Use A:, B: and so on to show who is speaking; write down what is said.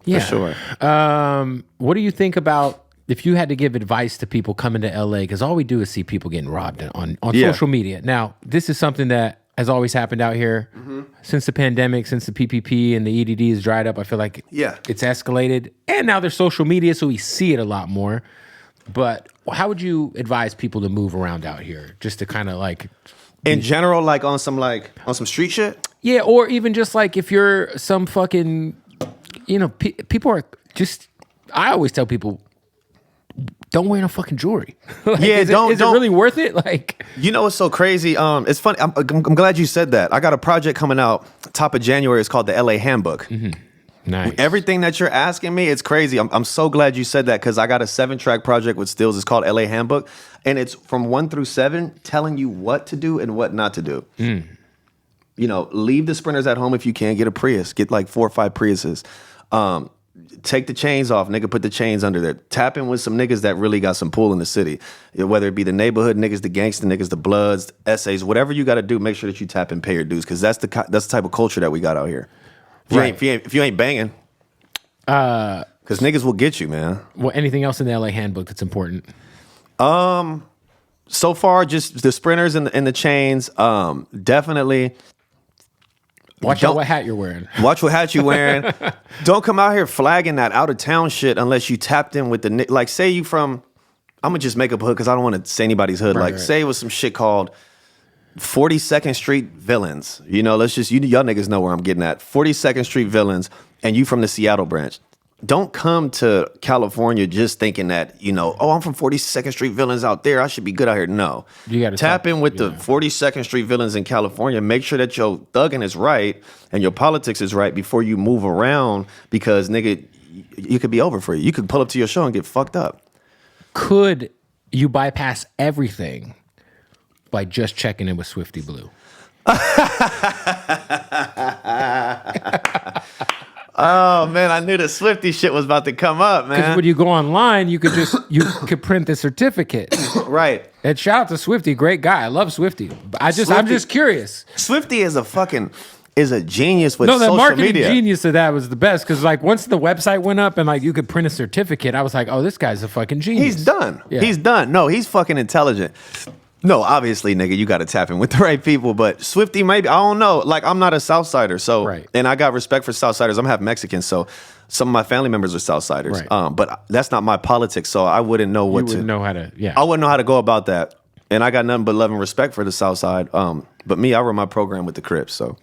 A: Yeah.
B: For sure.
A: What do you think about if you had to give advice to people coming to LA? Because all we do is see people getting robbed on social media. Now, this is something that has always happened out here since the pandemic, since the PPP and the EDD has dried up. I feel like it's escalated. And now there's social media, so we see it a lot more. But how would you advise people to move around out here? Just to kind of like...
B: In general, like on some street shit?
A: Yeah, or even just like if you're some fucking... You know, people are just... I always tell people... Don't wear no fucking jewelry. Like, is it really worth it? Like,
B: you know what's so crazy? It's funny. I'm glad you said that. I got a project coming out top of January. It's called the LA Handbook.
A: Mm-hmm. Nice.
B: Everything that you're asking me, it's crazy. I'm so glad you said that because I got a 7-track project with Stills. It's called LA Handbook, and it's from 1 through 7, telling you what to do and what not to do. You know, leave the Sprinters at home if you can. Get a Prius. Get like 4 or 5 Priuses. Take the chains off, nigga. Put the chains under there. Tap in with some niggas that really got some pull in the city. Whether it be the neighborhood niggas, the gangsta niggas, the Bloods, essays, whatever you got to do, make sure that you tap and pay your dues because that's the type of culture that we got out here. If you ain't banging, because niggas will get you, man.
A: Well, anything else in the LA Handbook that's important?
B: So far, just the Sprinters and the chains. Definitely.
A: Watch out what hat you're wearing.
B: Watch what hat you're wearing. Don't come out here flagging that out of town shit unless you tapped in with the like. Say you from, I'm gonna just make up a hood because I don't want to say anybody's hood. Right. Say it was some shit called 42nd Street Villains. You know, let's just y'all niggas know where I'm getting at. 42nd Street Villains, and you from the Seattle branch. Don't come to California just thinking that, you know, oh, I'm from 42nd Street Villains out there. I should be good out here. No.
A: You got to
B: tap in with the 42nd Street Villains in California. Make sure that your thugging is right and your politics is right before you move around because, nigga, you could be over for you. You could pull up to your show and get fucked up.
A: Could you bypass everything by just checking in with Swifty Blue?
B: Oh man, I knew the Swifty shit was about to come up, man.
A: Because when you go online, you could print the certificate.
B: Right.
A: And shout out to Swifty, great guy. I love Swifty. I'm just curious.
B: Swifty is a genius with social media.
A: No, the marketing genius of that was the best because like once the website went up and like you could print a certificate, I was like, oh, this guy's a fucking genius.
B: He's done.
A: Yeah.
B: He's done. No, he's fucking intelligent. No, obviously, nigga, you got to tap in with the right people. But Swifty, maybe, I don't know. Like, I'm not a Southsider, so,
A: right.
B: And I got respect for Southsiders. I'm half Mexican, so some of my family members are Southsiders.
A: Right.
B: But that's not my politics, so I wouldn't know what
A: you wouldn't know how to, yeah.
B: I wouldn't know how to go about that. And I got nothing but love and respect for the Southside. But me, I run my program with the Crips, so.